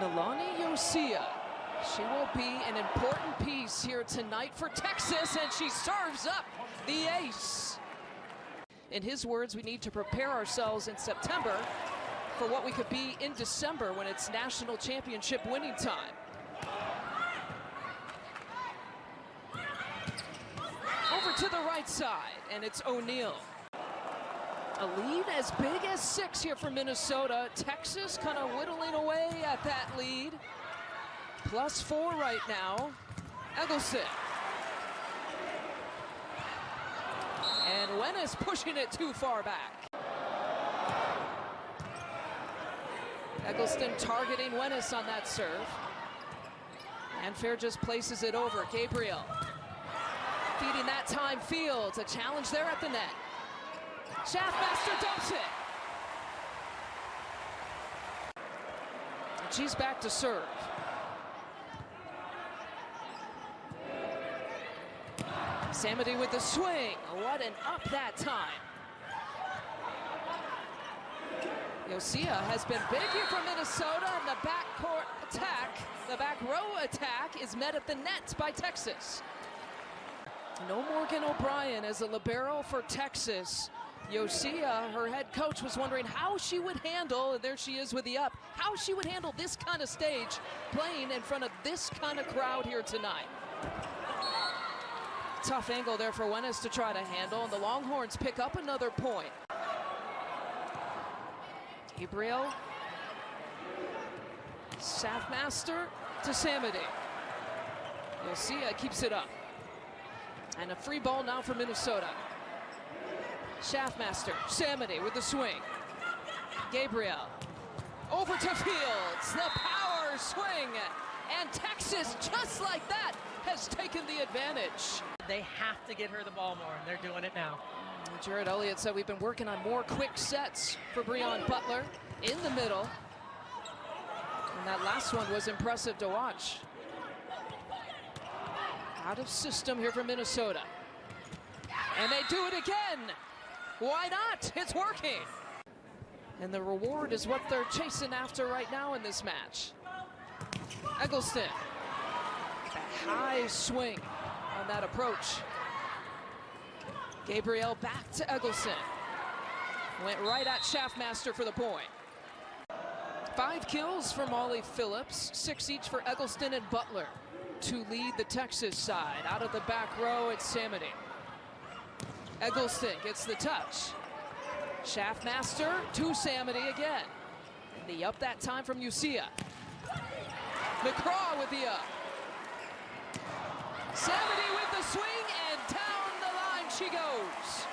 Nalani Iosia. She will be an important piece here tonight for Texas, and she serves up the ace. In his words, we need to prepare ourselves in September for what we could be in December when it's national championship winning time. Over to the right side, and it's O'Neal. A lead as big as 6 here for Minnesota. Texas kind of whittling away at that lead. +4 right now. Eggleston. And Wenis pushing it too far back. Eggleston targeting Wenis on that serve. And Fair just places it over. Gabriel feeding that time Fields. A challenge there at the net. Schaffmaster dumps it. And she's back to serve. Samity with the swing. What an up that time. Iosia has been big here for Minnesota, and the backcourt attack, the back row attack, is met at the net by Texas. No Morgan O'Brien as a libero for Texas. Iosia, her head coach, was wondering how she would handle, and there she is with the up, how she would handle this kind of stage, playing in front of this kind of crowd here tonight. Tough angle there for Wenis to try to handle, and the Longhorns pick up another point. Gabriel, Schaffmaster to Samity. Iosia keeps it up. And a free ball now for Minnesota. Schaffmaster, Samity with the swing. Gabriel, over to Fields, the power swing. And Texas, just like that, has taken the advantage. They have to get her the ball more, and they're doing it now. Jared Elliott said we've been working on more quick sets for Breon Butler in the middle. And that last one was impressive to watch. Out of system here for Minnesota. And they do it again. Why not? It's working. And the reward is what they're chasing after right now in this match. Eggleston. A high swing on that approach. Gabriel back to Eggleston. Went right at Schaffmaster for the point. 5 kills for Molly Phillips, 6 each for Eggleston and Butler to lead the Texas side. Out of the back row, it's Samity. Eggleston gets the touch. Schaffmaster to Samity again. And the up that time from Iosia. McCraw with the up. Samity with the swing, and down the line she goes.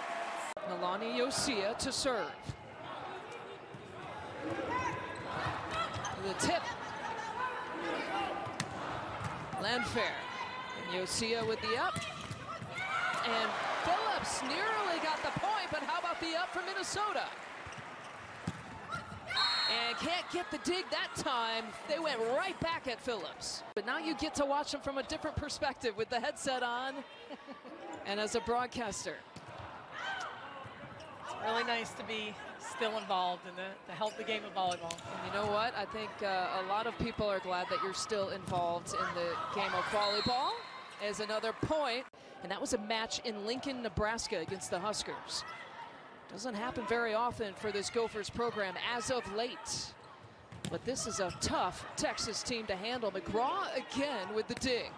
Nalani Iosia to serve. The tip. Landfair. And Iosia with the up. And Phillips nearly got the point, but how about the up for Minnesota? And can't get the dig that time. They went right back at Phillips. But now you get to watch them from a different perspective with the headset on and as a broadcaster. It's really nice to be still involved and to help the game of volleyball. And you know what? I think a lot of people are glad that you're still involved in the game of volleyball. As another point, and that was a match in Lincoln, Nebraska against the Huskers. Doesn't happen very often for this Gophers program as of late. But this is a tough Texas team to handle. McGraw again with the dig.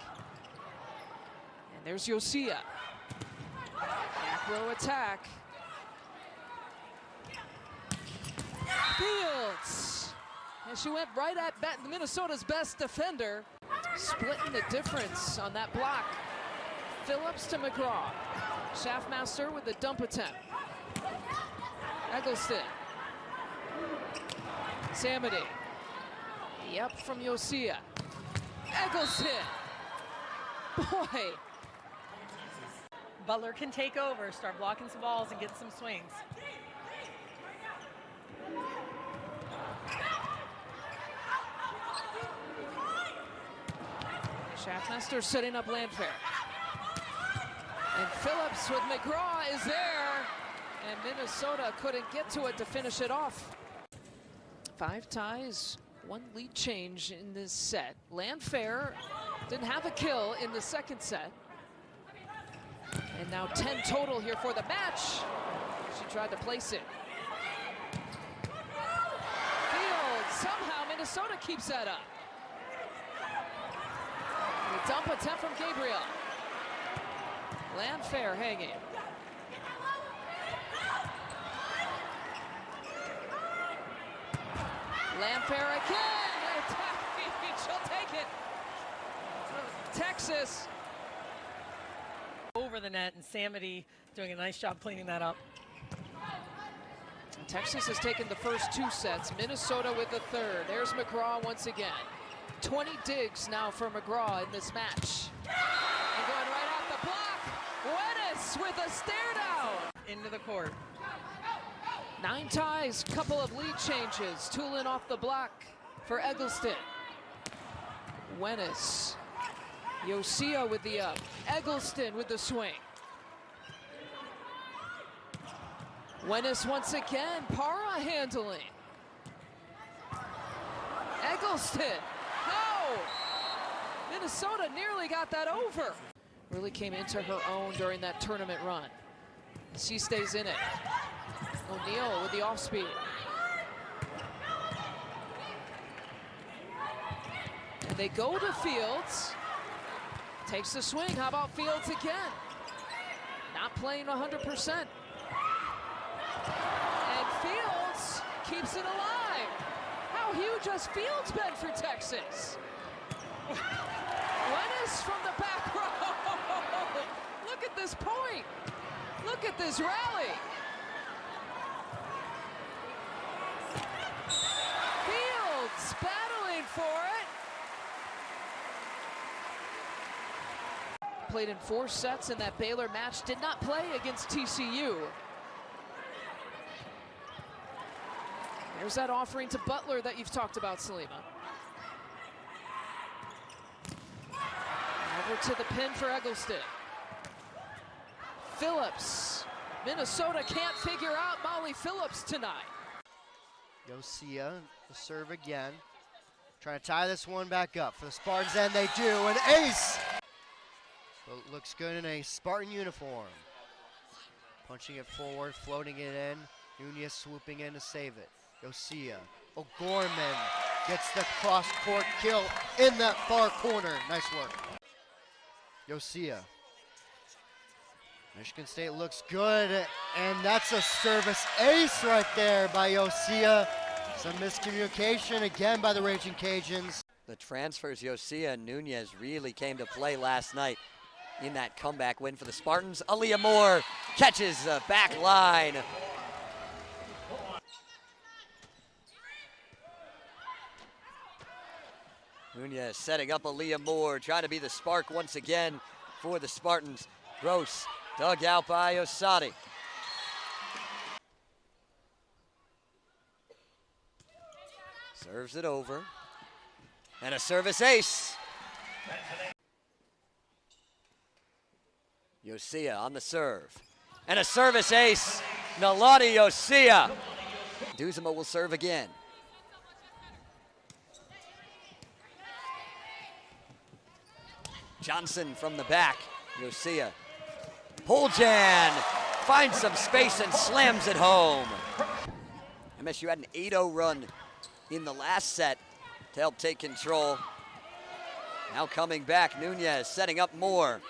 And there's Iosia. Back row attack. Fields. And she went right at Minnesota's best defender. Splitting the difference on that block. Phillips to McGraw. Schaffmaster with the dump attempt. Eggleston. Samity. Yep, from Iosia. Eggleston. Boy. Butler can take over, start blocking some balls and get some swings. Schaffmaster setting up Landfair. And Phillips with McGraw is there. And Minnesota couldn't get to it to finish it off. 5 ties One lead change in this set. Landfair didn't have a kill in the second set. And now 10 total here for the match. She tried to place it. Field, somehow Minnesota keeps that up. The dump attempt from Gabriel. Landfair hanging. Landfair again. She'll take it. Texas. Over the net, and Samity doing a nice job cleaning that up. Texas has taken the first 2 sets. Minnesota with the third. There's McGraw once again. 20 digs now for McGraw in this match. And going right out the block. Weddis with a stare down. Into the court. 9 ties, couple of lead changes. Tulin off the block for Eggleston. Wenis. Iosia with the up. Eggleston with the swing. Wenis once again. Para handling. Eggleston. No! Minnesota nearly got that over. Really came into her own during that tournament run. She stays in it. O'Neal with the off speed. And they go to Fields. Takes the swing. How about Fields again? Not playing 100%. And Fields keeps it alive. How huge has Fields been for Texas? Wenis from the back row. Look at this point. Look at this rally. Fields battling for it. Played in 4 sets in that Baylor match. Did not play against TCU. There's that offering to Butler that you've talked about, Salima. Over to the pin for Eggleston. Phillips. Minnesota can't figure out Molly Phillips tonight. Iosia, the serve again. Trying to tie this one back up for the Spartans, and they do. An ace! So it looks good in a Spartan uniform. Punching it forward, floating it in. Nunez swooping in to save it. Iosia. O'Gorman gets the cross-court kill in that far corner. Nice work. Iosia. Michigan State looks good, and that's a service ace right there by Iosia. Some miscommunication again by the Raging Cajuns. The transfers, Iosia and Nunez, really came to play last night in that comeback win for the Spartans. Aaliyah Moore catches the back line. Nunez setting up Aaliyah Moore, trying to be the spark once again for the Spartans. Gross dug out by Osati. Serves it over. And a service ace. Iosia on the serve. And a service ace. Nalani Iosia. Duzema will serve again. Johnson from the back. Iosia. Poljan finds some space and slams it home. MSU had an 8-0 run in the last set to help take control. Now coming back, Nunez setting up Moore.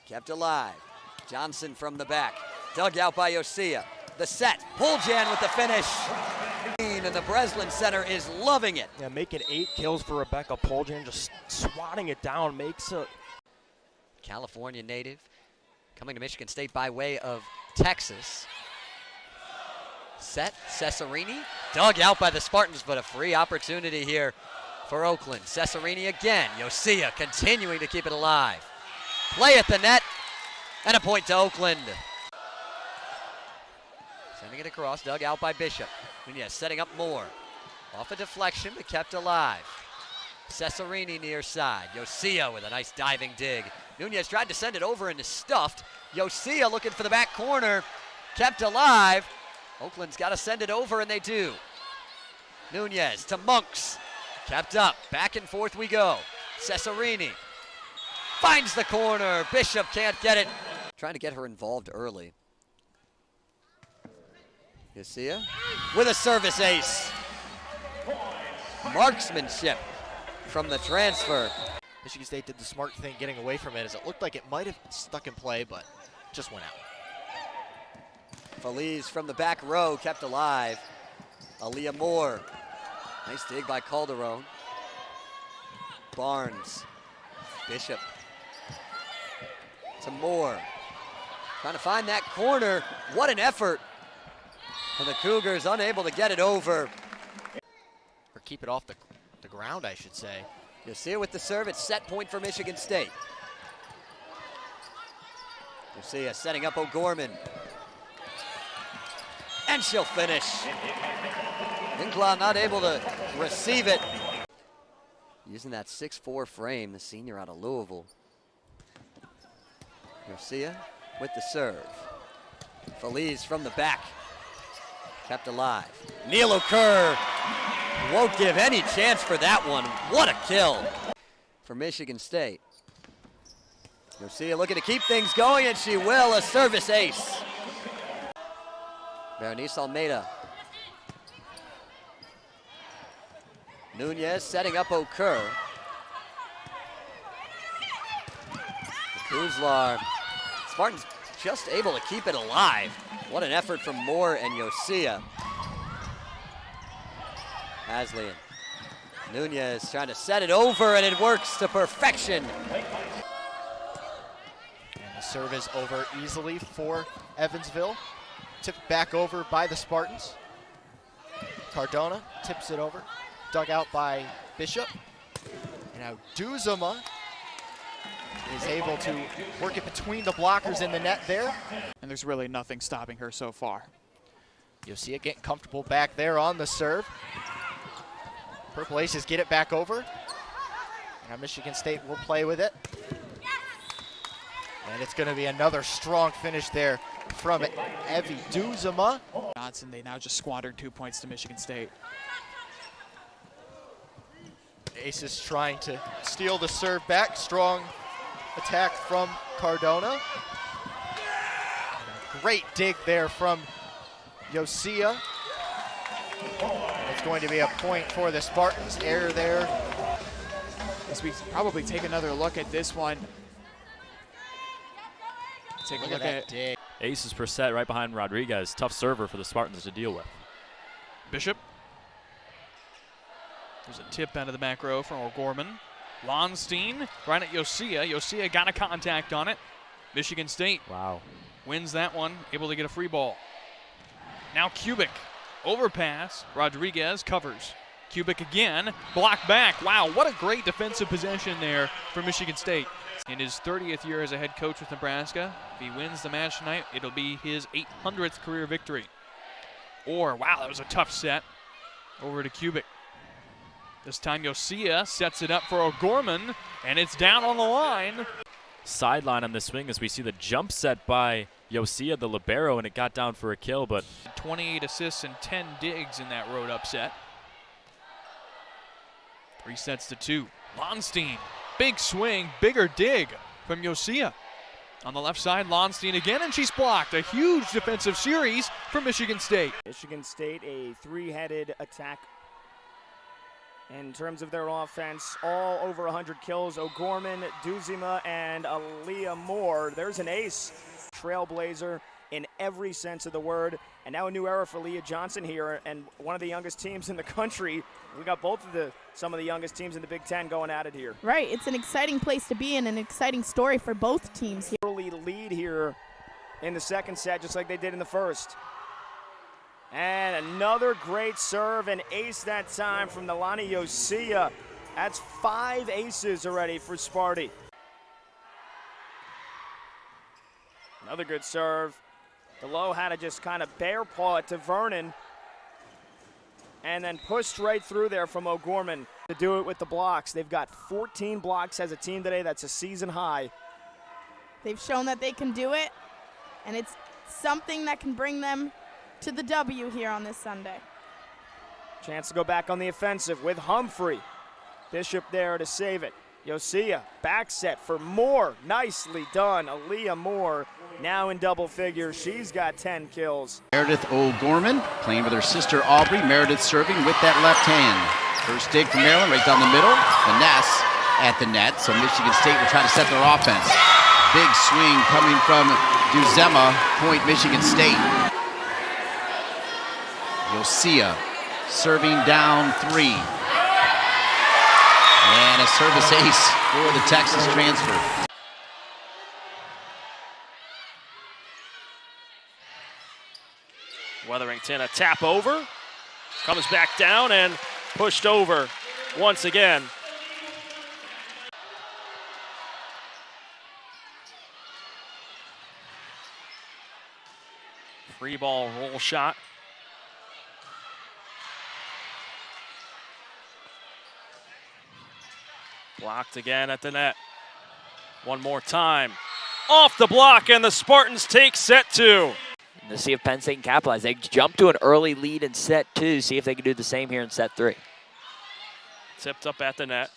Kept alive. Johnson from the back. Dug out by Iosia. The set. Poljan with the finish. And the Breslin Center is loving it. Yeah, making 8 kills for Rebecca Poljan, just swatting it down, makes a... California native, coming to Michigan State by way of Texas. Set, Cesarini, dug out by the Spartans, but a free opportunity here for Oakland. Cesarini again, Iosia continuing to keep it alive. Play at the net, and a point to Oakland. Sending it across, dug out by Bishop. Nunez setting up Moore. Off a deflection, but kept alive. Cesarini near side. Iosia with a nice diving dig. Nunez tried to send it over and is stuffed. Iosia looking for the back corner. Kept alive. Oakland's got to send it over, and they do. Nunez to Monks. Kept up. Back and forth we go. Cesarini finds the corner. Bishop can't get it. Trying to get her involved early. Iosia with a service ace. Marksmanship from the transfer. Michigan State did the smart thing getting away from it, as it looked like it might have stuck in play, but just went out. Feliz from the back row kept alive. Aaliyah Moore. Nice dig by Calderon. Barnes. Bishop. To Moore. Trying to find that corner. What an effort. And the Cougars unable to get it over. Or keep it off the ground, I should say. You'll see it with the serve. It's set point for Michigan State. Iosia setting up O'Gorman. And she'll finish. Incla not able to receive it. Using that 6'4" frame, the senior out of Louisville. Iosia with the serve. Feliz from the back. Kept alive. Neil Kerr won't give any chance for that one. What a kill for Michigan State. Iosia looking to keep things going, and she will. A service ace. Berenice Almeida. Nunez setting up O'Kerr. Kuzlar. Spartans just able to keep it alive. What an effort from Moore and Iosia. Haslian. Nunez trying to set it over, and it works to perfection. And the serve is over easily for Evansville. Tipped back over by the Spartans. Cardona tips it over. Dug out by Bishop. And now Duzema is able to work it between the blockers in the net there. And there's really nothing stopping her so far. Iosia getting comfortable back there on the serve. Purple Aces get it back over. Now Michigan State will play with it. And it's going to be another strong finish there from Evie Duzema. Johnson, they now just squandered 2 points to Michigan State. Aces trying to steal the serve back. Strong attack from Cardona. Great dig there from Iosia. It's going to be a point for the Spartans. Error there. As we probably take another look at this one. Take a look at dig. Aces per set right behind Rodriguez. Tough server for the Spartans to deal with. Bishop. There's a tip out of the back row from O'Gorman. Lonstein right at Iosia. Iosia got a contact on it. Michigan State wins that one, able to get a free ball. Now Kubik. Overpass. Rodriguez covers. Kubik again. Block back. Wow, what a great defensive possession there for Michigan State. In his 30th year as a head coach with Nebraska, if he wins the match tonight, it'll be his 800th career victory. Or, wow, that was a tough set. Over to Kubik. This time Iosia sets it up for O'Gorman, and it's down on the line. Sideline on the swing as we see the jump set by Iosia, the libero, and it got down for a kill, but 28 assists and 10 digs in that road upset. 3 sets to 2. Lonstein, big swing, bigger dig from Iosia. On the left side, Lonstein again, and she's blocked. A huge defensive series for Michigan State. Michigan State, a three-headed attack in terms of their offense. All over 100 kills. O'Gorman, Duzema, and Aaliyah Moore. There's an ace. Trailblazer in every sense of the word. And now a new era for Leah Johnson here, and one of the youngest teams in the country. We got some of the youngest teams in the Big Ten going at it here. Right, it's an exciting place to be in, an exciting story for both teams here. Early lead here in the second set, just like they did in the first. And another great serve, and ace that time from Nalani Iosia. That's 5 aces already for Sparty. Another good serve. DeLoe had to just kind of bear paw it to Vernon. And then pushed right through there from O'Gorman to do it with the blocks. They've got 14 blocks as a team today. That's a season high. They've shown that they can do it, and it's something that can bring them to the W here on this Sunday. Chance to go back on the offensive with Humphrey. Bishop there to save it. Iosia, back set for Moore. Nicely done. Aaliyah Moore now in double figures. She's got 10 kills. Meredith O'Gorman playing with her sister Aubrey. Meredith serving with that left hand. First dig from Maryland right down the middle. Vanessa at the net. So Michigan State will try to set their offense. Big swing coming from Duzema. Point Michigan State. Iosia serving down 3. And a service ace for the Texas transfer. Wetherington, a tap over, comes back down and pushed over once again. Free ball roll shot. Blocked again at the net. One more time. Off the block, and the Spartans take set 2. To see if Penn State can capitalize. They jumped to an early lead in set 2. See if they can do the same here in set 3. Tipped up at the net.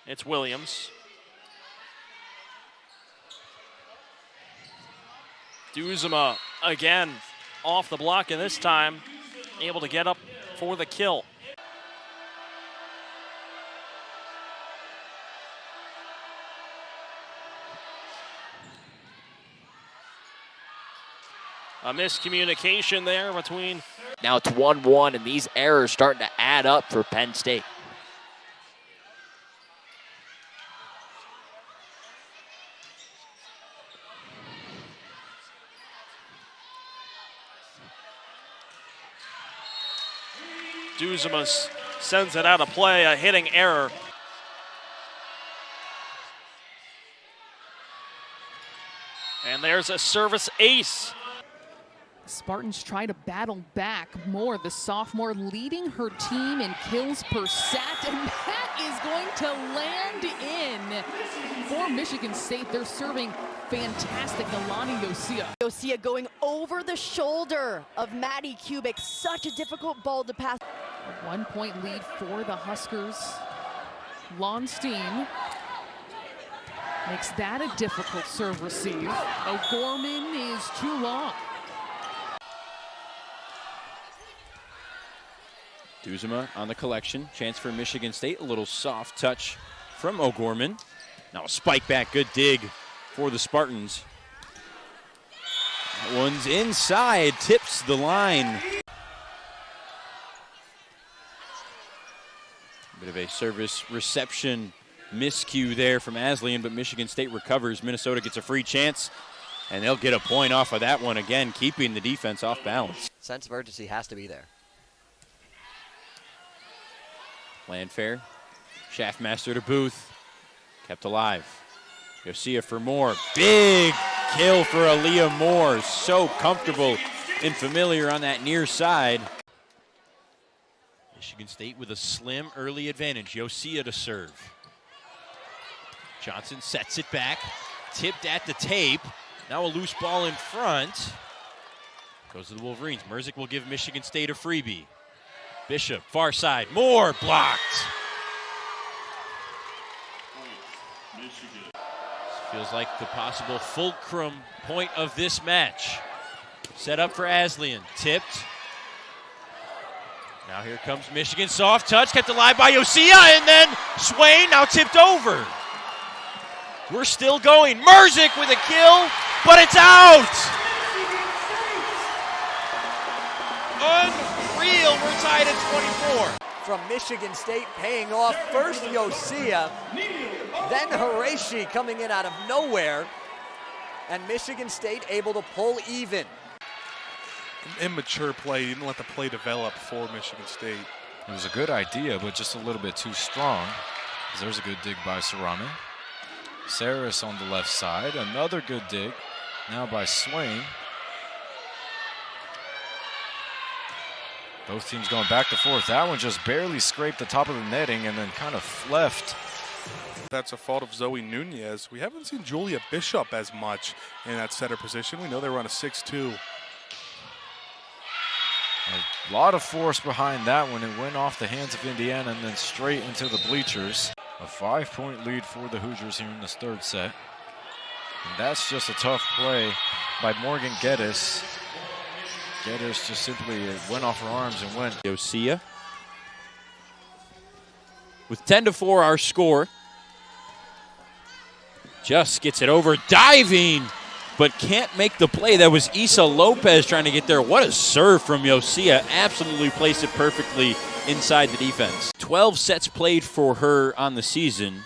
It's Williams. Duzema again off the block, and this time able to get up for the kill. A miscommunication there between. Now it's 1-1, and these errors starting to add up for Penn State. Duzema sends it out of play, a hitting error. And there's a service ace. Spartans try to battle back. Moore, the sophomore, leading her team in kills per set, and that is going to land in for Michigan State. They're serving fantastic. Nalani Iosia. Iosia going over the shoulder of Maddie Kubik. Such a difficult ball to pass. A 1-point lead for the Huskers. Lonstein makes that a difficult serve receive. O'Gorman is too long. Duzema on the collection. Chance for Michigan State. A little soft touch from O'Gorman. Now a spike back. Good dig for the Spartans. That one's inside. Tips the line. Bit of a service reception miscue there from Aslian, but Michigan State recovers. Minnesota gets a free chance, and they'll get a point off of that one again, keeping the defense off balance. Sense of urgency has to be there. Landfair, Shaftmaster to Booth, kept alive. Iosia for Moore, big kill for Aaliyah Moore. So comfortable and familiar on that near side. Michigan State with a slim early advantage. Iosia to serve. Johnson sets it back, tipped at the tape. Now a loose ball in front. Goes to the Wolverines. Merzik will give Michigan State a freebie. Bishop, far side, Moore blocked. This feels like the possible fulcrum point of this match. Set up for Aslian, tipped. Now here comes Michigan, soft touch, kept alive by Iosia, and then Swain now tipped over. We're still going. Merzik with a kill, but it's out. Unreal, we're tied at 24. From Michigan State paying off. First Iosia, then Harashi coming in out of nowhere, and Michigan State able to pull even. Immature play. You didn't let the play develop for Michigan State. It was a good idea, but just a little bit too strong. There's a good dig by Sarame. Saris on the left side. Another good dig. Now by Swain. Both teams going back and forth. That one just barely scraped the top of the netting and then kind of left. That's a fault of Zoe Nunez. We haven't seen Julia Bishop as much in that setter position. We know they run a 6-2. A lot of force behind that one. It went off the hands of Indiana and then straight into the bleachers. A 5-point lead for the Hoosiers here in this third set. And that's just a tough play by Morgan Geddes. Geddes just simply went off her arms and went. Iosia. With 10-4 our score. Just gets it over, diving, but can't make the play. That was Isa Lopez trying to get there. What a serve from Iosia. Absolutely placed it perfectly inside the defense. 12 sets played for her on the season.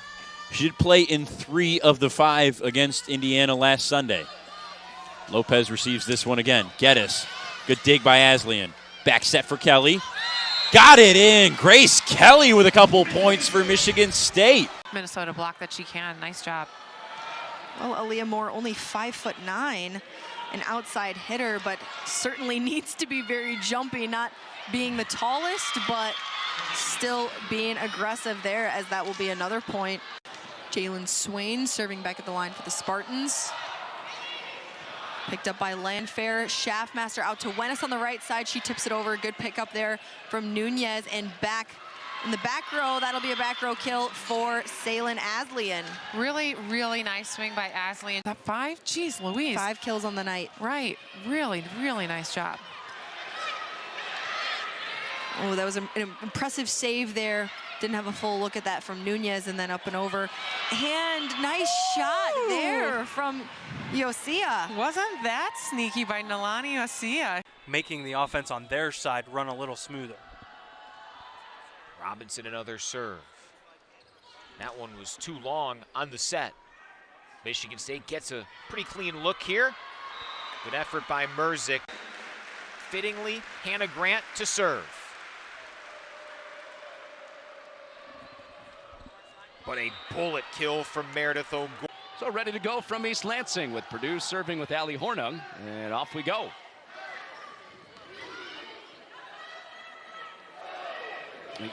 She did play in 3 of the 5 against Indiana last Sunday. Lopez receives this one again. Geddes, good dig by Aslian. Back set for Kelly. Got it in. Grace Kelly with a couple points for Michigan State. Minnesota block that she can. Nice job. Well, Aaliyah Moore, only 5'9", an outside hitter, but certainly needs to be very jumpy, not being the tallest, but still being aggressive there, as that will be another point. Jalen Swain serving back at the line for the Spartans. Picked up by Landfair. Schaffmaster out to Wennis on the right side. She tips it over. Good pickup there from Nunez, and back in the back row, that'll be a back row kill for Salen Aslian. Really, really nice swing by Aslian. That 5, geez, Louise. 5 kills on the night. Right, really, really nice job. Oh, that was an impressive save there. Didn't have a full look at that from Nunez, and then up and over. And nice shot there from Iosia. Wasn't that sneaky by Nalani Iosia? Making the offense on their side run a little smoother. Robinson another serve. That one was too long on the set. Michigan State gets a pretty clean look here. Good effort by Merzick. Fittingly, Hannah Grant to serve. But a bullet kill from Meredith O'Gorman. So ready to go from East Lansing with Purdue serving with Allie Hornung, and off we go.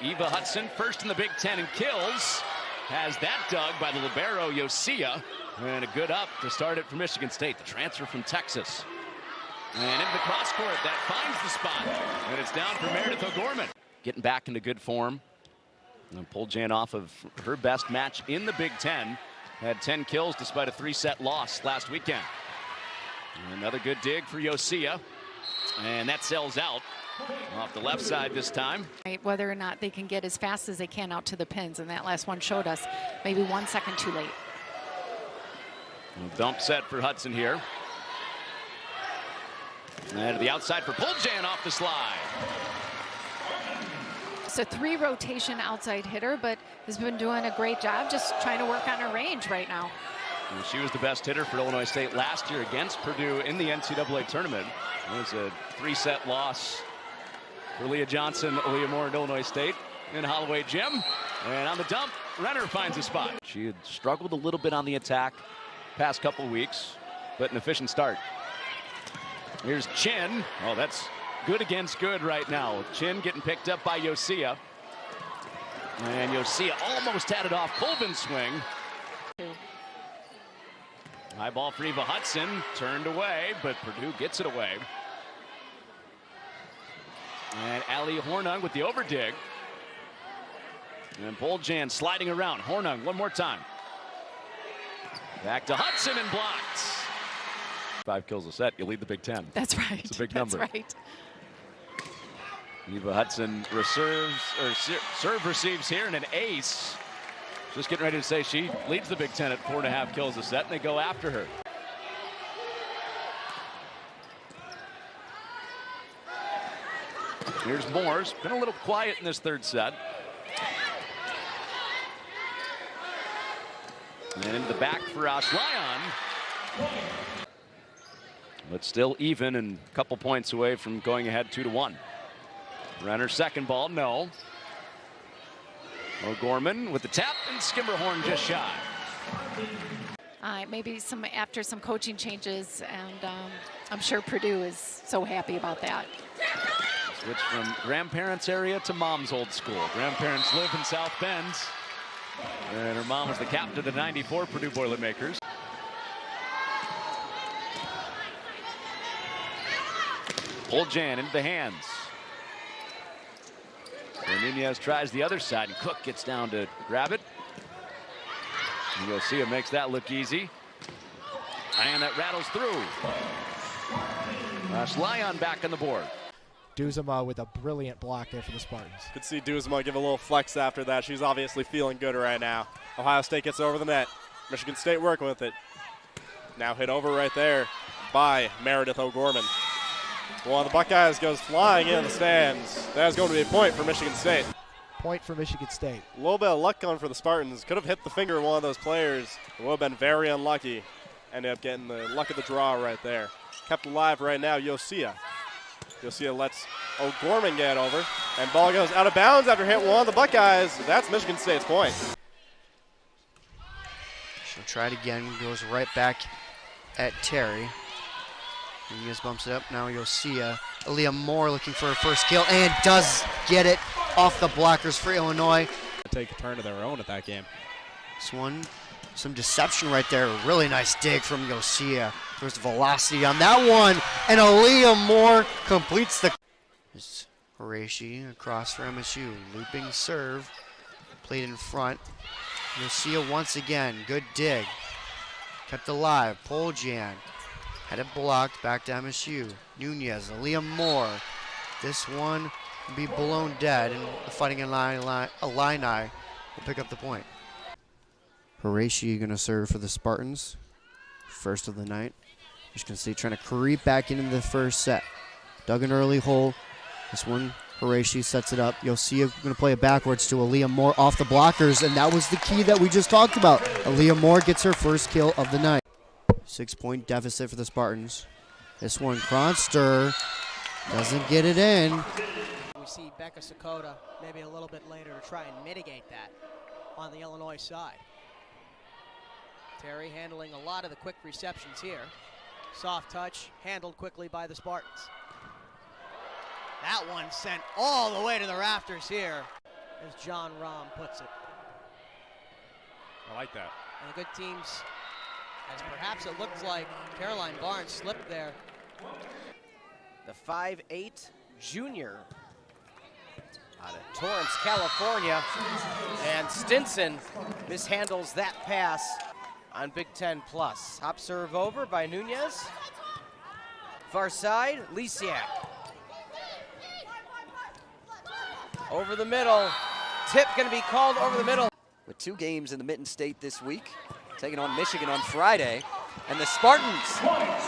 Eva Hudson, first in the Big Ten in kills, has that dug by the libero Iosia, and a good up to start it for Michigan State, the transfer from Texas. And into the cross court, that finds the spot, and it's down for Meredith O'Gorman. Getting back into good form, and pulled Jan off of her best match in the Big Ten. Had 10 kills despite a 3-set loss last weekend. And another good dig for Iosia, and that sails out. Off the left side this time. Whether or not they can get as fast as they can out to the pins, and that last one showed us maybe 1 second too late. Dump set for Hudson here. And to the outside for Puljan off the slide. It's a 3 rotation outside hitter, but has been doing a great job just trying to work on her range right now. And she was the best hitter for Illinois State last year against Purdue in the NCAA tournament. It was a 3-set loss for Leah Johnson, Aaliyah Moore, and Illinois State in Holloway Gym. And on the dump, Renner finds a spot. She had struggled a little bit on the attack past couple weeks, but an efficient start. Here's Chin. Oh, that's good against good right now. With Chin getting picked up by Iosia. And Iosia almost had it off. Colvin swing. High ball for Eva Hudson. Turned away, but Purdue gets it away. And Allie Hornung with the overdig. And Poljan sliding around. Hornung one more time. Back to Hudson and blocked. 5 kills a set, you lead the Big Ten. That's right. It's a big number. That's right. Eva Hudson serve receives here, and an ace. Just getting ready to say she leads the Big Ten at 4.5 kills a set, and they go after her. Here's Moore's. Been a little quiet in this third set. And into the back for Aslayan. But still even and a couple points away from going ahead 2-1. Renner second ball, no. O'Gorman with the tap, and Skimmerhorn just shy. Maybe after some coaching changes, and I'm sure Purdue is so happy about that. Switch from grandparents' area to mom's old school. Grandparents live in South Bend, and her mom was the captain of the '94 Purdue Boilermakers. Poljan into the hands. Nunez tries the other side, and Cook gets down to grab it. And Iosia makes that look easy. And that rattles through. That's Lyon back on the board. Duzema with a brilliant block there for the Spartans. Could see Duzema give a little flex after that. She's obviously feeling good right now. Ohio State gets over the net. Michigan State working with it. Now hit over right there by Meredith O'Gorman. One of the Buckeyes goes flying in the stands. That's going to be a point for Michigan State. Point for Michigan State. A little bit of luck going for the Spartans. Could have hit the finger of one of those players. It would have been very unlucky. Ended up getting the luck of the draw right there. Kept alive right now, Iosia. Iosia lets O'Gorman get over. And ball goes out of bounds after hit one of the Buckeyes. That's Michigan State's point. She'll try it again. Goes right back at Terry. Nunez bumps it up. Now Iosia. Aaliyah Moore looking for her first kill and does get it off the blockers for Illinois. Take a turn of their own at that game. This one, some deception right there. Really nice dig from Iosia. There's velocity on that one. And Aaliyah Moore completes the... It's Horashi across for MSU. Looping serve. Played in front. Iosia once again. Good dig. Kept alive. Poljan. Had it blocked. Back to MSU. Nunez. Aaliyah Moore. This one will be blown dead. And the Fighting Illini will pick up the point. Horashi going to serve for the Spartans. First of the night. Michigan State trying to creep back into the first set. Dug an early hole. This one, Horashi sets it up. Iosia going to play it backwards to Aaliyah Moore off the blockers, and that was the key that we just talked about. Aaliyah Moore gets her first kill of the night. 6-point deficit for the Spartans. This one, Kronster doesn't get it in. We see Becca Sakota maybe a little bit later to try and mitigate that on the Illinois side. Terry handling a lot of the quick receptions here. Soft touch, handled quickly by the Spartans. That one sent all the way to the rafters here, as John Rahm puts it. I like that. And the good teams, as perhaps it looked like Caroline Barnes slipped there. The 5'8" junior out of Torrance, California. And Stinson mishandles that pass on Big Ten Plus. Hop serve over by Nunez. Far side, Lisiak. Over the middle. Tip going to be called over the middle. With 2 games in the Mitten State this week, taking on Michigan on Friday. And the Spartans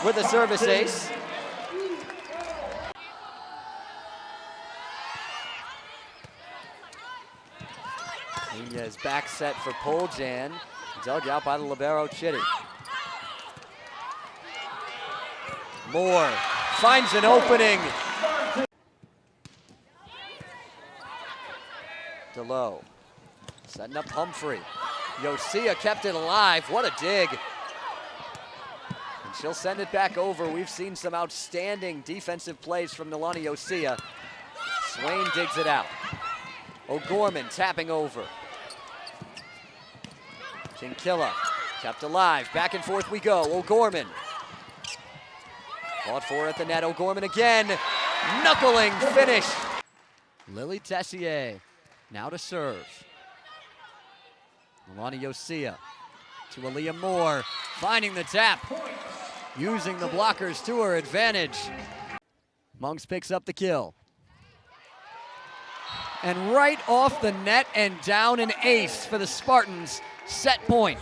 with a service ace. Nunez back set for Poljan. Dug out by the libero Chitty. Moore finds an opening. DeLoe setting up Humphrey. Iosia kept it alive. What a dig. And she'll send it back over. We've seen some outstanding defensive plays from Nalani Iosia. Swain digs it out. O'Gorman tapping over. Kinkilla kept alive. Back and forth we go. O'Gorman. Fought for at the net. O'Gorman again. Knuckling finish. Lily Tessier now to serve. Nalani Iosia to Aaliyah Moore. Finding the tap. Using the blockers to her advantage. Monks picks up the kill. And right off the net and down an ace for the Spartans. Set point.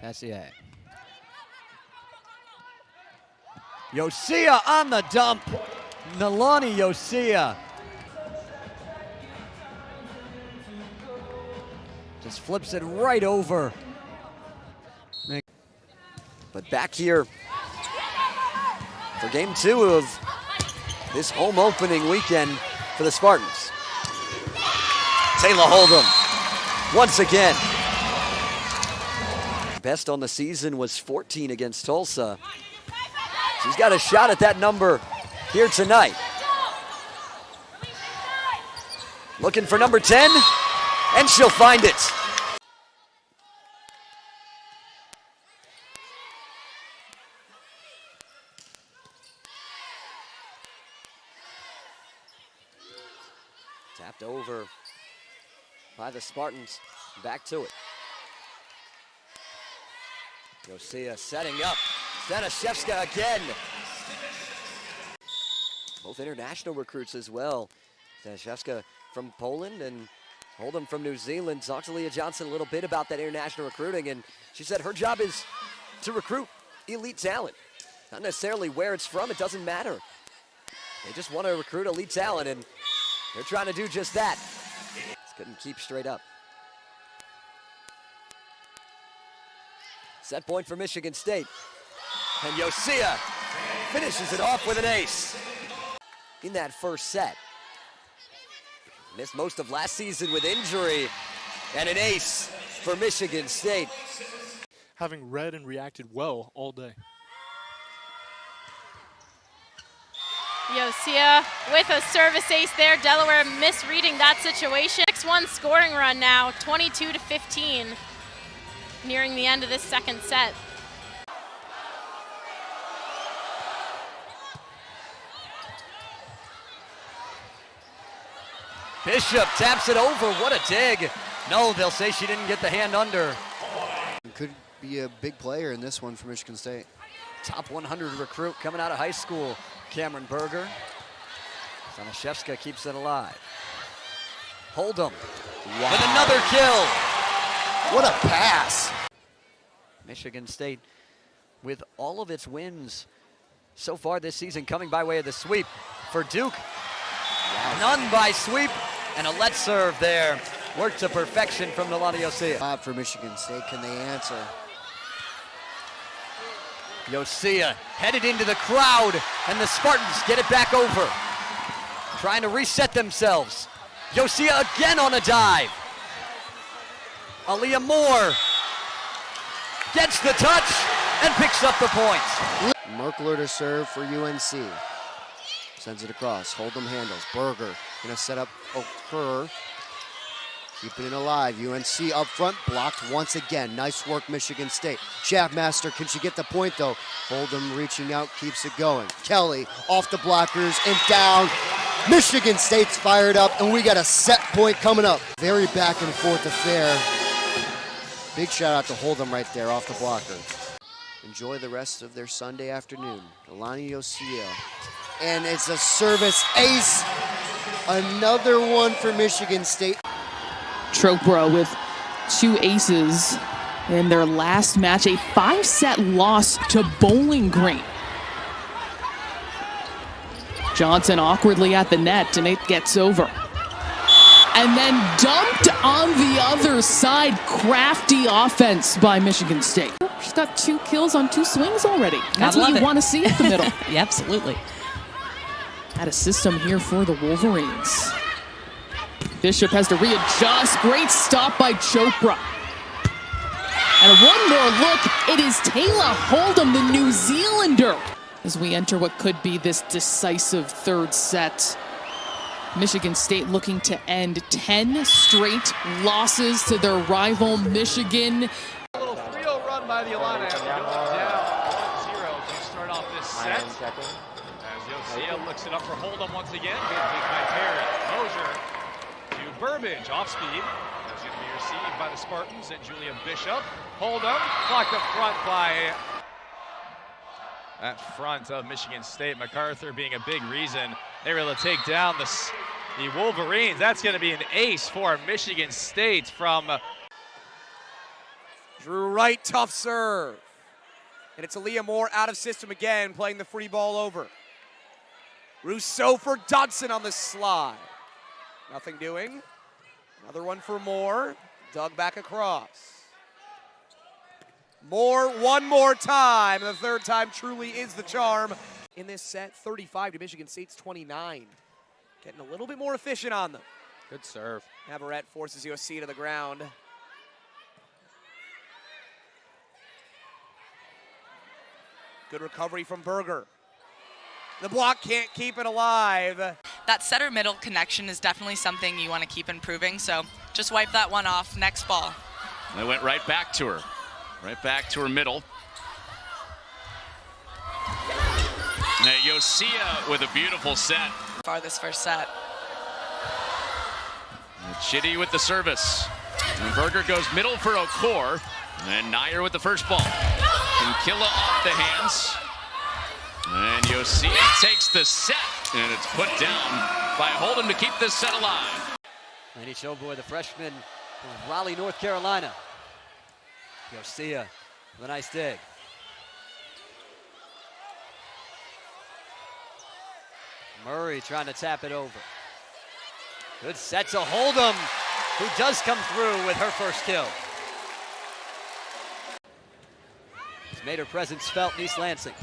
Tessier. Iosia on the dump. Nalani Iosia. Just flips it right over. But back here for game 2 of this home opening weekend for the Spartans. Taylor Hold'em once again. Best on the season was 14 against Tulsa. She's got a shot at that number here tonight. Looking for number 10, and she'll find it. Tapped over by the Spartans. Back to it. Iosia setting up. Stanishevska again. Both international recruits as well. Stanishevska from Poland and Hold'em from New Zealand. Talked to Leah Johnson a little bit about that international recruiting, and she said her job is to recruit elite talent. Not necessarily where it's from, it doesn't matter. They just want to recruit elite talent, and they're trying to do just that. Just couldn't keep straight up. Set point for Michigan State. And Iosia finishes it off with an ace in that first set. Missed most of last season with injury, and an ace for Michigan State. Having read and reacted well all day. Iosia with a service ace there. Delaware misreading that situation. 6-1 scoring run now, 22-15, nearing the end of this second set. Bishop taps it over. What a dig. No, they'll say she didn't get the hand under. Could be a big player in this one for Michigan State. Top 100 recruit coming out of high school, Cameron Berger. Stanishevska keeps it alive. Hold'em with another kill. What a pass. Michigan State with all of its wins so far this season coming by way of the sweep. For Duke, none by sweep, and a let serve there. Worked to perfection from Nalani Iosia. For Michigan State, can they answer? Iosia headed into the crowd, and the Spartans get it back over. Trying to reset themselves. Iosia again on a dive. Aaliyah Moore gets the touch and picks up the points. Merkler to serve for UNC. Sends it across. Hold'em handles. Berger gonna set up Okur. Keeping it alive. UNC up front, blocked once again. Nice work, Michigan State. Schaffmaster, can she get the point though? Hold'em reaching out, keeps it going. Kelly off the blockers and down. Michigan State's fired up, and we got a set point coming up. Very back and forth affair. Big shout out to Hold'em right there off the blocker. Enjoy the rest of their Sunday afternoon. Nalani Iosia. And it's a service ace. Another one for Michigan State. Chopra with 2 aces in their last match, a 5-set loss to Bowling Green. Johnson awkwardly at the net, and it gets over. And then dumped on the other side. Crafty offense by Michigan State. She's got 2 kills on 2 swings already. That's what you want to see at the middle. Yeah, absolutely. Had a system here for the Wolverines. Bishop has to readjust. Great stop by Chopra. And one more look. It is Taylor Hold'em, the New Zealander, as we enter what could be this decisive third set. Michigan State looking to end 10 straight losses to their rival Michigan. A little 3-0 run by the Illini. Down 1-0 to start off this set. As Iosia looks it up for Hold'em once again. Good pick by Terry. Mosier to Burbage. Off speed. That's going to be received by the Spartans and Julia Bishop. Hold'em blocked up front by that front of Michigan State. MacArthur being a big reason they were able to take down the Wolverines. That's going to be an ace for Michigan State from Drew Wright, tough serve. And it's Aaliyah Moore out of system again, playing the free ball over. Rousseau for Dodson on the slide. Nothing doing. Another one for Moore. Dug back across. Moore one more time. The third time truly is the charm. In this set, 35 to Michigan State's 29. Getting a little bit more efficient on them. Good serve. Navarrete forces Iosia to the ground. Good recovery from Berger. The block can't keep it alive. That setter-middle connection is definitely something you want to keep improving, so just wipe that one off. Next ball. They went right back to her. Right back to her middle. Now Iosia with a beautiful set. For this first set. Chitty with the service. And Berger goes middle for Okor. And Nair with the first ball. Kinkilla off the hands. And Iosia takes the set. And it's put down by Hold'em to keep this set alive. Laney Showboy, the freshman from Raleigh, North Carolina. Iosia with a nice dig. Murray trying to tap it over. Good set to Hold'em, who does come through with her first kill. She's made her presence felt in East Lansing.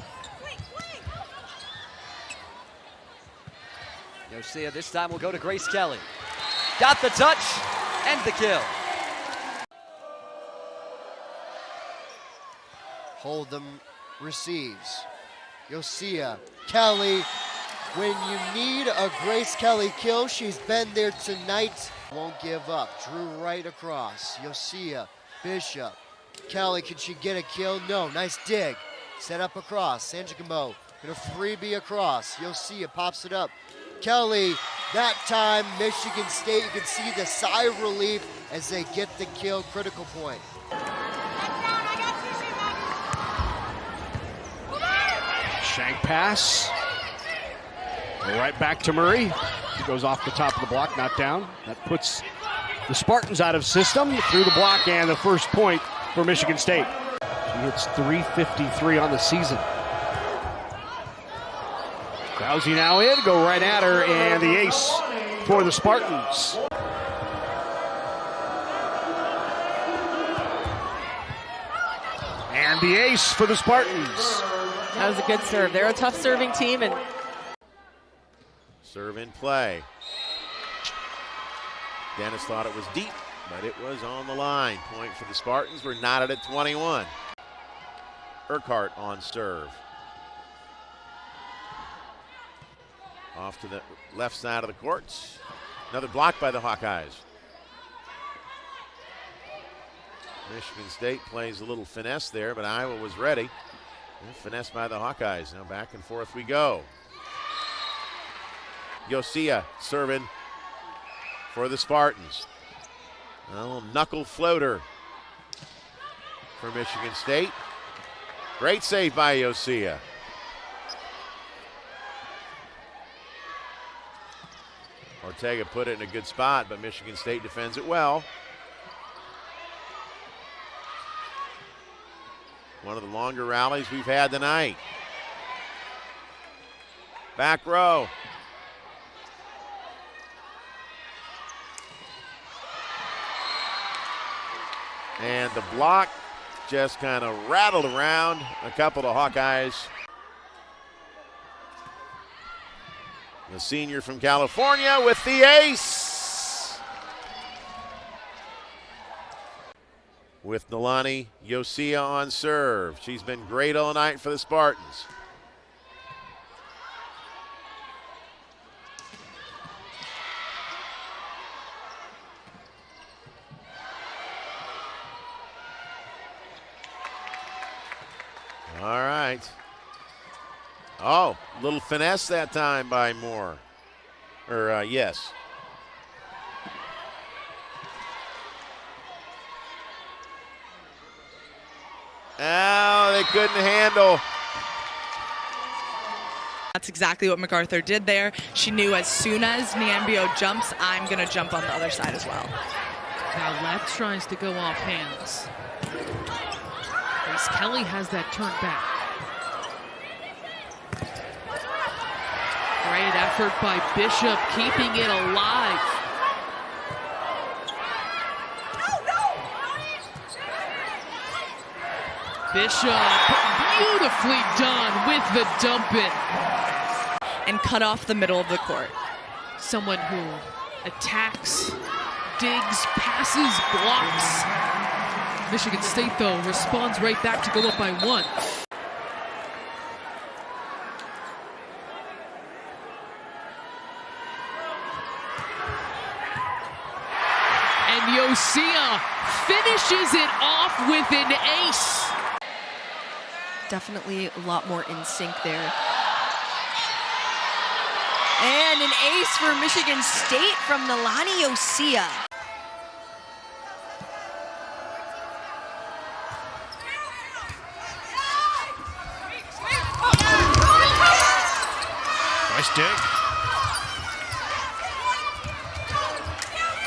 Iosia this time will go to Grace Kelly. Got the touch and the kill. Hold'em receives. Iosia, Kelly. When you need a Grace Kelly kill, she's been there tonight. Won't give up. Drew right across. Iosia, Bishop. Kelly, can she get a kill? No. Nice dig. Set up across. Sanjikamo gonna freebie across. Iosia pops it up. Kelly, that time, Michigan State, you can see the sigh of relief as they get the kill. Critical point. Shank pass. Right back to Murray. He goes off the top of the block, not down. That puts the Spartans out of system through the block and the first point for Michigan State. She hits .353 on the season. Krause now in, go right at her, and the ace for the Spartans. And the ace for the Spartans. That was a good serve. They're a tough serving team, and serve in play. Dennis thought it was deep, but it was on the line. Point for the Spartans. We're knotted at 21. Urquhart on serve. Off to the left side of the courts. Another block by the Hawkeyes. Michigan State plays a little finesse there, but Iowa was ready. And finesse by the Hawkeyes. Now back and forth we go. Iosia serving for the Spartans. A little knuckle floater for Michigan State. Great save by Iosia. Ortega put it in a good spot, but Michigan State defends it well. One of the longer rallies we've had tonight. Back row. And the block just kind of rattled around a couple of Hawkeyes. The senior from California with the ace. With Nalani Iosia on serve. She's been great all night for the Spartans. All right. Oh, little finesse that time by Moore. Yes. Oh, they couldn't handle. That's exactly what MacArthur did there. She knew as soon as Niambio jumps, I'm going to jump on the other side as well. Now Lex tries to go off hands. Grace Kelly has that turned back. Great effort by Bishop, keeping it alive. Bishop, beautifully done with the dump in. And cut off the middle of the court. Someone who attacks, digs, passes, blocks. Michigan State, though, responds right back to go up by 1. And Iosia finishes it off with an ace. Definitely a lot more in sync there. And an ace for Michigan State from Nalani Iosia. Nice dig.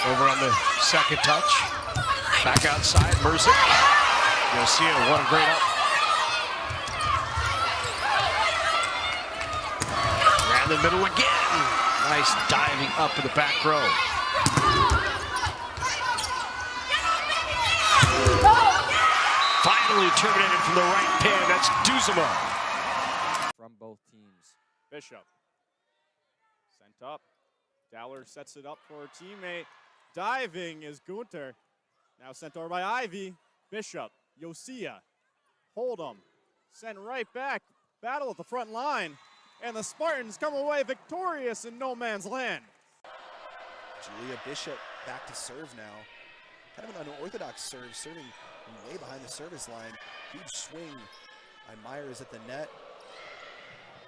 Over on the second touch. Back outside, Mercic. Iosia, what a great up. Ran the middle again. Nice diving up in the back row. Finally terminated from the right pin. That's Duzema. From both teams. Bishop sent up. Dowler sets it up for her teammate. Diving is Gunter. Now sent over by Ivy. Bishop, Iosia, Hold'em, sent right back. Battle at the front line. And the Spartans come away victorious in no man's land. Julia Bishop back to serve now. Kind of an unorthodox serve, serving way behind the service line. Huge swing by Myers at the net.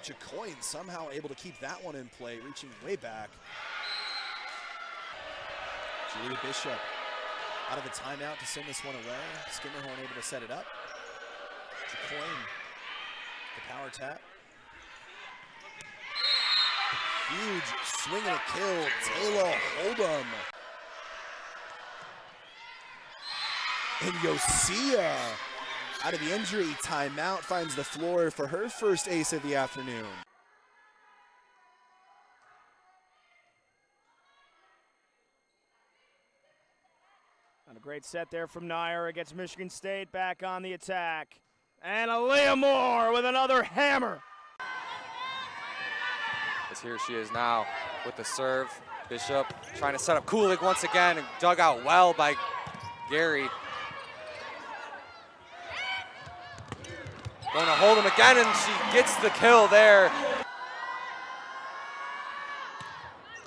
Jacoin somehow able to keep that one in play, reaching way back. Julia Bishop out of a timeout to send this one away. Skimmerhorn able to set it up. Jacoin, the power tap. Huge swing and a kill. Taylor Hold'em. And Iosia, out of the injury timeout, finds the floor for her first ace of the afternoon. And a great set there from Nair against Michigan State, back on the attack. And Aaliyah Moore with another hammer. As here she is now with the serve. Bishop trying to set up Kulig once again, and dug out well by Gary. Going to hold him again, and she gets the kill there.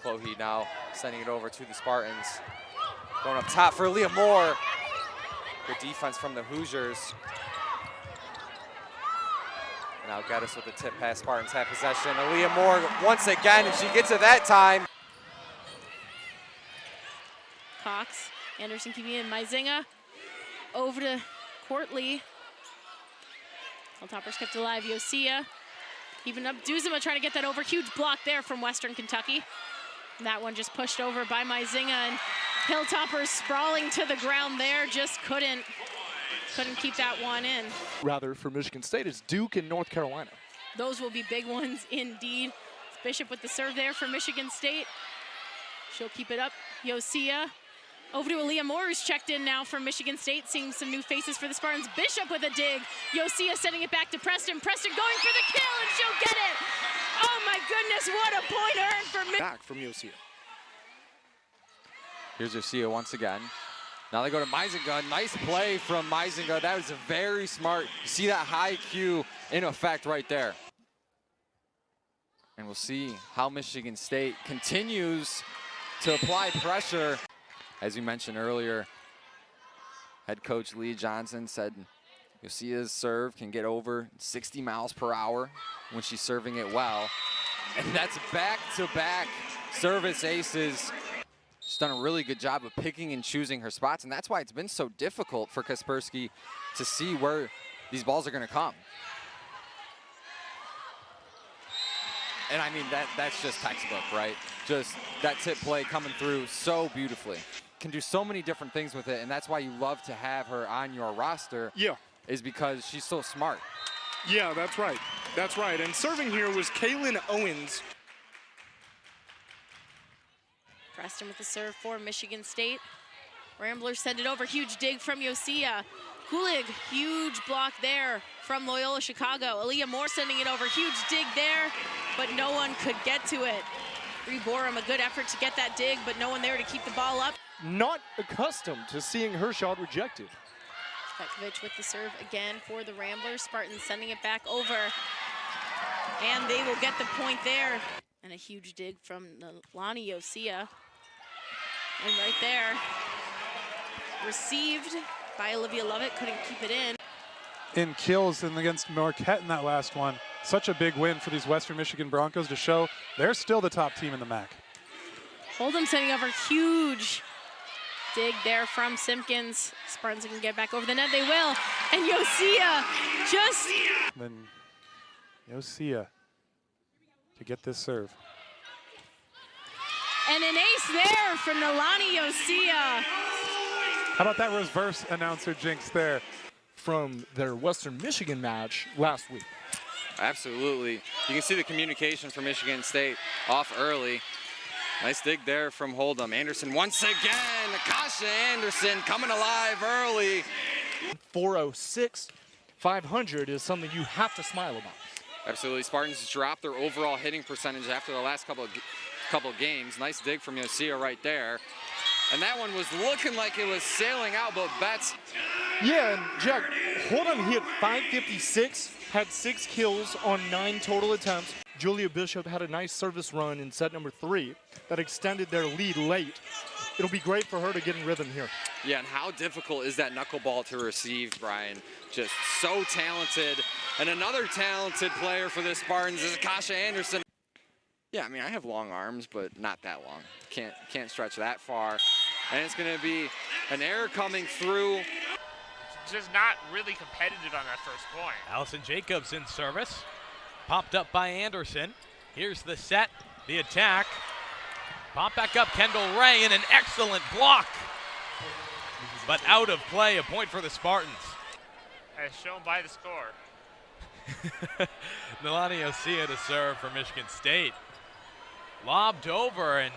Clohe now sending it over to the Spartans. Going up top for Aaliyah Moore. Good defense from the Hoosiers. Now Geddes with the tip pass. Spartans have possession. Aaliyah Moore once again, and she gets it that time. Cox, Anderson keeping in. Maizinga over to Courtley. Hilltoppers kept alive. Iosia keeping up. Duzema trying to get that over. Huge block there from Western Kentucky. And that one just pushed over by Maizinga, and Hilltoppers sprawling to the ground there. Just couldn't keep that one in. Rather, for Michigan State, it's Duke and North Carolina. Those will be big ones indeed. It's Bishop with the serve there for Michigan State. She'll keep it up. Iosia over to Aaliyah Moore, who's checked in now from Michigan State, seeing some new faces for the Spartans. Bishop with a dig. Iosia sending it back to Preston. Preston going for the kill, and she'll get it. Oh my goodness, what a point earned for Michigan. Back from Iosia. Here's Iosia once again. Now they go to Maizinga. Nice play from Maizinga. That was a very smart. You see that high Q in effect right there. And we'll see how Michigan State continues to apply pressure. As you mentioned earlier, head coach Lee Johnson said Iosia's serve can get over 60 miles per hour when she's serving it well. And that's back-to-back service aces. She's done a really good job of picking and choosing her spots, and that's why it's been so difficult for Kaspersky to see where these balls are going to come. And I mean, that's just textbook, right? Just that tip play coming through so beautifully. Can do so many different things with it, and that's why you love to have her on your roster. Yeah. Is because she's so smart. Yeah, that's right. That's right. And serving here was Kaylin Owens. Preston with the serve for Michigan State. Ramblers send it over. Huge dig from Iosia. Kulig, huge block there from Loyola Chicago. Aaliyah Moore sending it over. Huge dig there, but no one could get to it. Borum, a good effort to get that dig, but no one there to keep the ball up. Not accustomed to seeing her shot rejected. Petkovic with the serve again for the Ramblers. Spartans sending it back over, and they will get the point there. And a huge dig from Nalani Iosia. And right there, received by Olivia Lovett, couldn't keep it in. In kills and against Marquette in that last one. Such a big win for these Western Michigan Broncos to show they're still the top team in the MAC. Hold'em sending over, huge dig there from Simpkins. Spartans can get back over the net, they will. And Iosia just... Then Iosia to get this serve. And an ace there for Nalani Iosia. How about that reverse announcer jinx there? From their Western Michigan match last week. Absolutely. You can see the communication from Michigan State off early. Nice dig there from Hold'em. Anderson once again. Akasha Anderson coming alive early. 406, 500 is something you have to smile about. Absolutely. Spartans dropped their overall hitting percentage after the last couple of games. Nice dig from Iosia right there. And that one was looking like it was sailing out, but Betts. Yeah, and Jack, Hold'em hit 556, had 6 kills on 9 total attempts. Julia Bishop had a nice service run in set number 3 that extended their lead late. It'll be great for her to get in rhythm here. Yeah, and how difficult is that knuckleball to receive, Brian? Just so talented. And another talented player for the Spartans is Akasha Anderson. Yeah, I mean, I have long arms, but not that long. Can't stretch that far. And it's going to be an error coming through. Just not really competitive on that first point. Allison Jacobs in service. Popped up by Anderson. Here's the set, the attack. Pop back up, Kendall Ray, and an excellent block. But out of play, a point for the Spartans. As shown by the score. Nalani Iosia to serve for Michigan State. Lobbed over, and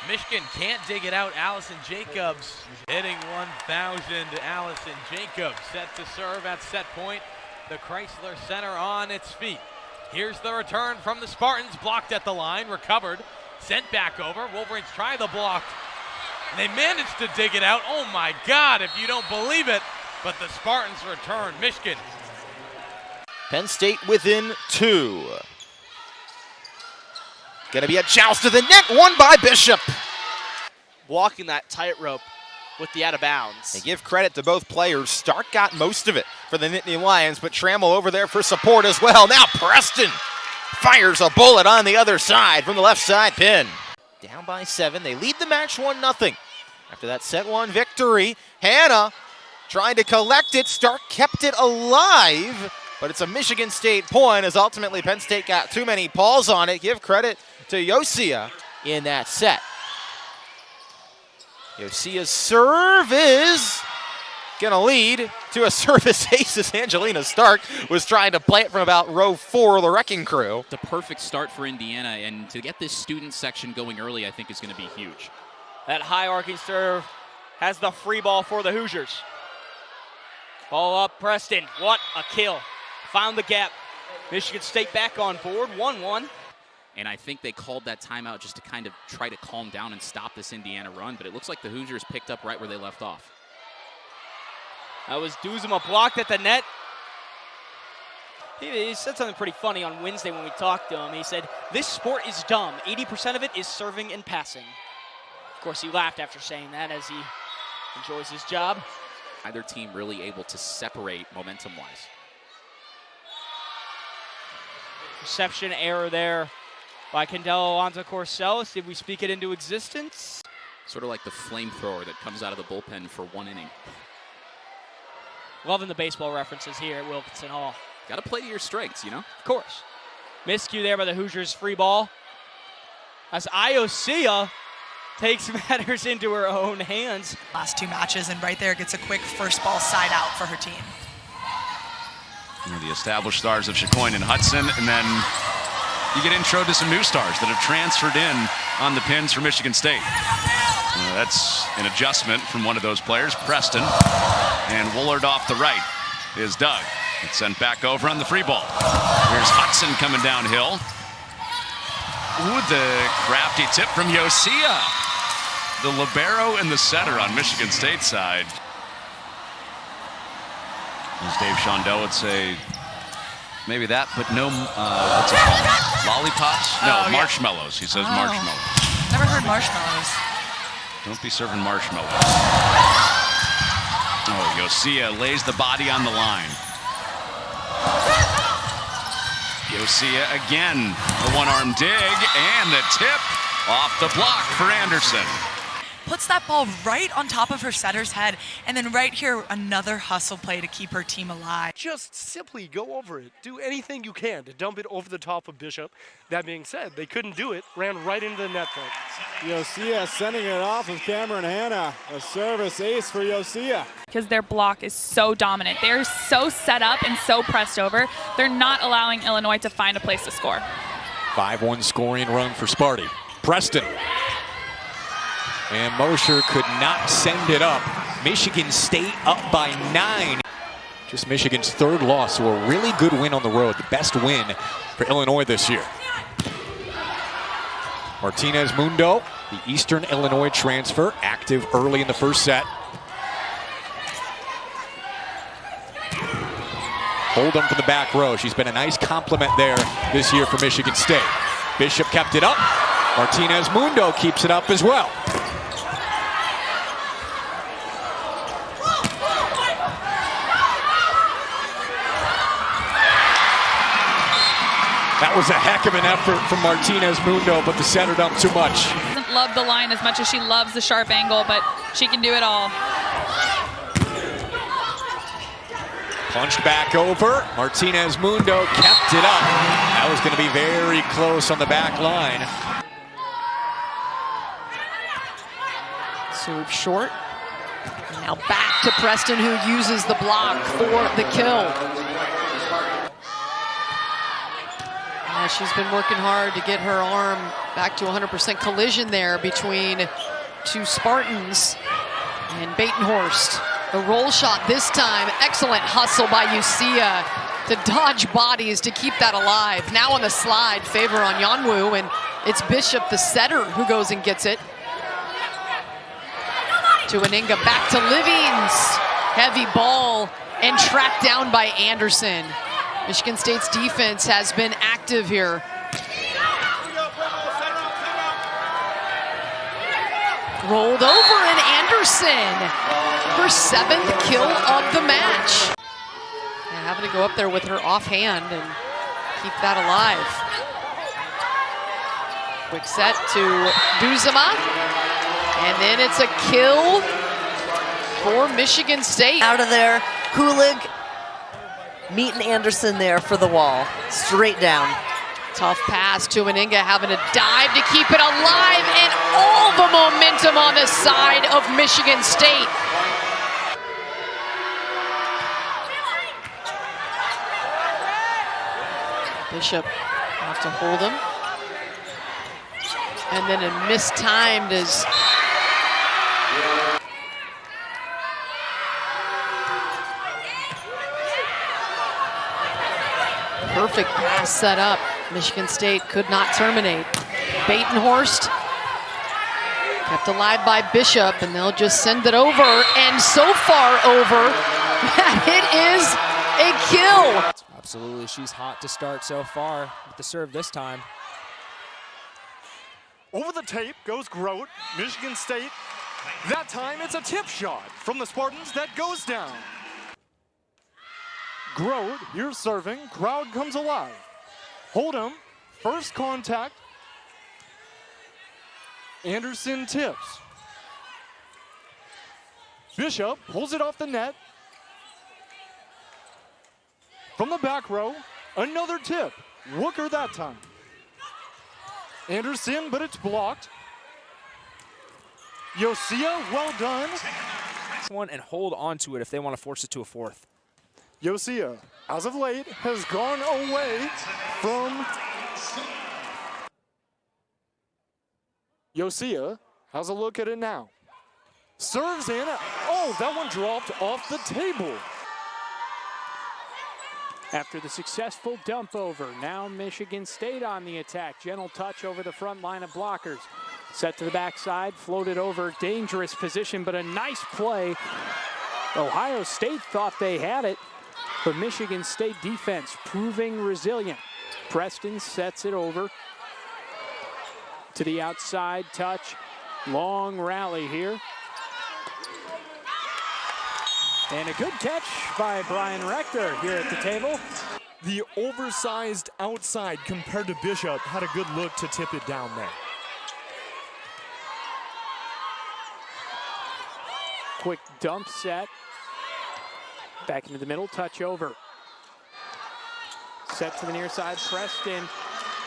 Michigan can't dig it out. Allison Jacobs hitting 1,000. Allison Jacobs set to serve at set point. The Chrysler Center on its feet. Here's the return from the Spartans, blocked at the line, recovered, sent back over. Wolverines try the block. They managed to dig it out. Oh my God, if you don't believe it, but the Spartans return. Michigan. Penn State within 2. Gonna be a joust to the net, won by Bishop. Walking that tightrope with the out of bounds. They give credit to both players. Stark got most of it for the Nittany Lions, but Trammell over there for support as well. Now Preston fires a bullet on the other side from the left side pin. Down by 7, they lead the match 1-0. After that set 1 victory, Hannah trying to collect it. Stark kept it alive, but it's a Michigan State point as ultimately Penn State got too many paws on it. Give credit to Iosia in that set. Iosia's serve is going to lead to a service ace as Angelina Stark was trying to play it from about row 4 of the Wrecking Crew. The perfect start for Indiana, and to get this student section going early I think is going to be huge. That high arcing serve has the free ball for the Hoosiers. Ball up, Preston. What a kill. Found the gap. Michigan State back on board, 1-1. And I think they called that timeout just to kind of try to calm down and stop this Indiana run, but it looks like the Hoosiers picked up right where they left off. That was Duzema blocked at the net. He said something pretty funny on Wednesday when we talked to him. He said, this sport is dumb. 80% of it is serving and passing. Of course, he laughed after saying that as he enjoys his job. Either team really able to separate momentum-wise. Reception error there by Candelo onto Corsellis. Did we speak it into existence? Sort of like the flamethrower that comes out of the bullpen for 1 inning. Loving the baseball references here at Wilkinson Hall. Got to play to your strengths, you know? Of course. Miscue there by the Hoosiers, free ball. As Iosia takes matters into her own hands. Last 2 matches, and right there gets a quick first ball side out for her team. You know, the established stars of Chicoine and Hudson, and then you get intro to some new stars that have transferred in on the pins for Michigan State. That's an adjustment from one of those players, Preston. And Woolard off the right is Doug. It's sent back over on the free ball. Here's Hudson coming downhill. Ooh, the crafty tip from Iosia. The libero and the setter on Michigan State side. As Dave Shondell would say, maybe that, but no, what's it called? Lollipops? No, marshmallows. He says marshmallows. Never heard marshmallows. Don't be serving marshmallows. Oh, Iosia lays the body on the line. Iosia again, the one-arm dig, and the tip off the block for Anderson. puts that ball right on top of her setter's head, and then right here, another hustle play to keep her team alive. Just simply go over it. Do anything you can to dump it over the top of Bishop. That being said, they couldn't do it, ran right into the net front. Iosia sending it off of Cameron Hanna. A service ace for Iosia. Because their block is so dominant. They're so set up and so pressed over. They're not allowing Illinois to find a place to score. 5-1 scoring run for Sparty. Preston. And Mosher could not send it up. Michigan State up by 9. Just Michigan's third loss, so a really good win on the road. The best win for Illinois this year. Martinez Mundo, the Eastern Illinois transfer, active early in the first set. Hold'em from the back row. She's been a nice compliment there this year for Michigan State. Bishop kept it up. Martinez Mundo keeps it up as well. That was a heck of an effort from Martinez Mundo, but the setter dumped too much. Doesn't love the line as much as she loves the sharp angle, but she can do it all. Punched back over. Martinez Mundo kept it up. That was going to be very close on the back line. Serve short. Now back to Preston, who uses the block for the kill. She's been working hard to get her arm back to 100% collision there between two Spartans and Batenhorst. The roll shot this time. Excellent hustle by Iosia to dodge bodies to keep that alive. Now on the slide, favor on Yanwu, and it's Bishop, the setter, who goes and gets it. To Aninga, back to Livings. Heavy ball and tracked down by Anderson. Michigan State's defense has been active here. Rolled over, and Anderson, her 7th kill of the match. Yeah, having to go up there with her offhand and keep that alive. Quick set to Duzema, and then it's a kill for Michigan State. Out of there, Kulig meeting Anderson there for the wall, straight down. Tough pass to Aninga, having to dive to keep it alive, and all the momentum on the side of Michigan State. Bishop have to hold him. And then a mistimed as perfect pass set up. Michigan State could not terminate. Batenhorst kept alive by Bishop, and they'll just send it over, and so far over that it is a kill. Absolutely, she's hot to start so far with the serve this time. Over the tape goes Grote, Michigan State. That time it's a tip shot from the Spartans that goes down. Grote, here's serving, crowd comes alive. Hold'em, first contact. Anderson tips. Bishop pulls it off the net. From the back row, another tip. Wooker that time. Anderson, but it's blocked. Iosia, well done. One and hold on to it if they want to force it to a fourth. Iosia, as of late, has gone away from. Iosia has a look at it now. Serves in. Oh, that one dropped off the table. After the successful dump over, now Michigan State on the attack. Gentle touch over the front line of blockers. Set to the backside, floated over, dangerous position, but a nice play. Ohio State thought they had it, but Michigan State defense proving resilient. Preston sets it over to the outside touch. Long rally here. And a good catch by Brian Rector here at the table. The oversized outside compared to Bishop had a good look to tip it down there. Quick dump set. Back into the middle, touch over. Set to the near side, Preston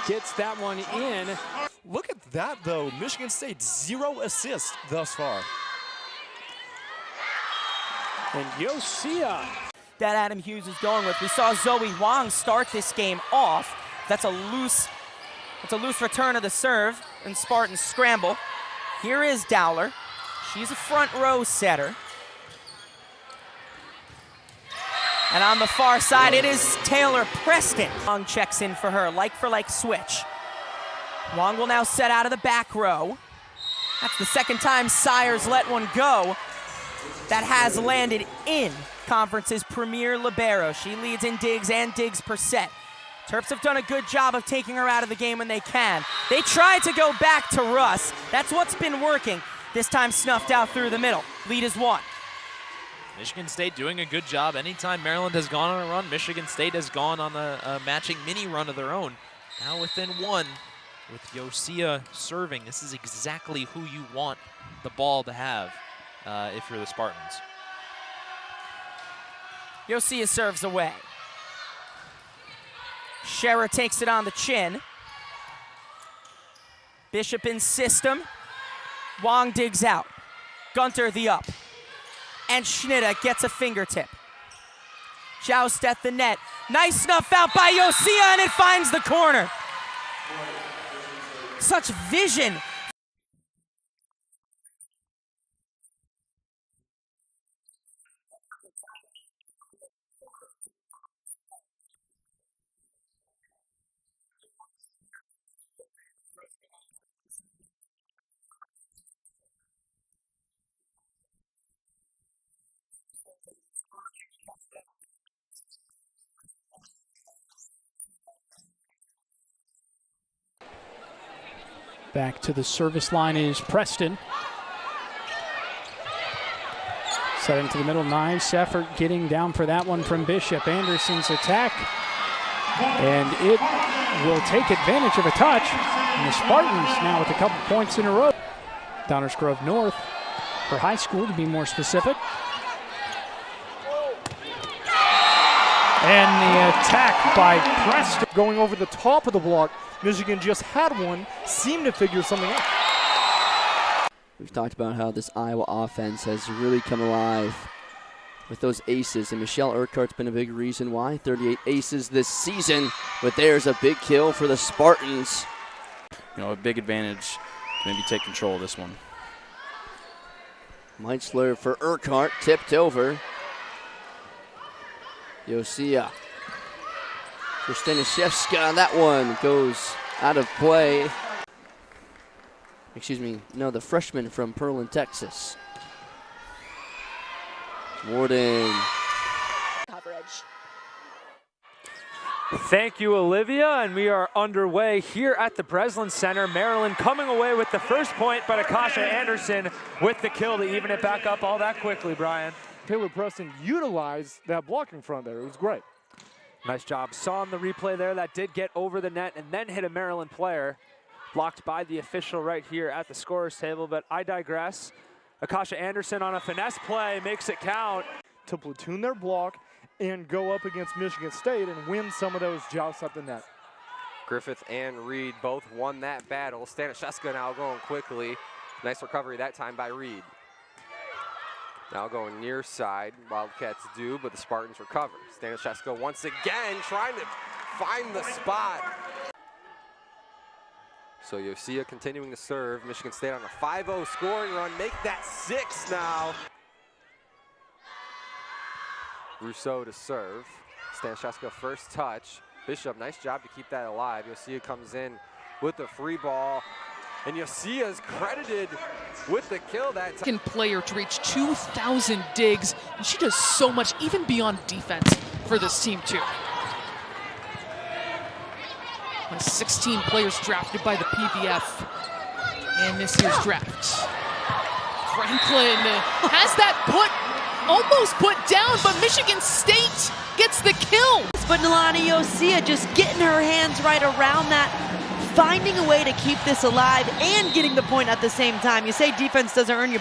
gets that one in. Look at that, though. Michigan State, 0 assists thus far. And Iosia. That Adam Hughes is going with. We saw Zoe Wong start this game off. That's a loose return of the serve, and Spartans scramble. Here is Dowler. She's a front row setter. And on the far side, it is Taylor Preston. Wong checks in for her, like-for-like switch. Wong will now set out of the back row. That's the second time Sires let one go that has landed in conference's premier libero. She leads in digs and digs per set. Terps have done a good job of taking her out of the game when they can. They tried to go back to Russ. That's what's been working. This time snuffed out through the middle. Lead is 1. Michigan State doing a good job. Anytime Maryland has gone on a run, Michigan State has gone on a matching mini run of their own. Now within 1 with Iosia serving. This is exactly who you want the ball to have if you're the Spartans. Iosia serves away. Scherer takes it on the chin. Bishop in system. Wong digs out. Gunter the up. And Schnitta gets a fingertip. Joust at the net. Nice snuff out by Iosia, and it finds the corner. Such vision. Back to the service line is Preston. Setting to the middle, nice effort getting down for that one from Bishop. Anderson's attack, and it will take advantage of a touch. And the Spartans now with a couple points in a row. Downers Grove North, for high school to be more specific. And the attack by Preston. Going over the top of the block. Michigan just had one, seemed to figure something out. We've talked about how this Iowa offense has really come alive with those aces, and Michelle Urquhart's been a big reason why. 38 aces this season, but there's a big kill for the Spartans. You know, a big advantage to maybe take control of this one. Meitzler for Urquhart, tipped over. Iosia. For Staniszewska, that one goes out of play. Excuse me, no, the freshman from Pearland, Texas. Warden. Coverage. Thank you, Olivia, and we are underway here at the Breslin Center. Maryland coming away with the first point, but Akasha Anderson with the kill to even it back up all that quickly, Brian. Taylor Preston utilized that blocking front there. It was great. Nice job. Saw on the replay there that did get over the net and then hit a Maryland player. Blocked by the official right here at the scorer's table, but I digress. Akasha Anderson on a finesse play makes it count. To platoon their block and go up against Michigan State and win some of those jousts at the net. Griffith and Reed both won that battle. Staniszewska now going quickly. Nice recovery that time by Reed. Now going near side, Wildcats do, but the Spartans recover. Staniszewska once again trying to find the spot. So Iosia continuing to serve. Michigan State on a 5-0 scoring run. Make that 6 now. Rousseau to serve. Staniszewska first touch. Bishop, nice job to keep that alive. Iosia comes in with the free ball. And Iosia is credited with the kill that time. Second player to reach 2,000 digs, and she does so much, even beyond defense, for this team too. One of 16 players drafted by the PVF in this year's draft. Franklin has that almost put down, but Michigan State gets the kill. But Nalani Iosia just getting her hands right around that, finding a way to keep this alive and getting the point at the same time. You say defense doesn't earn you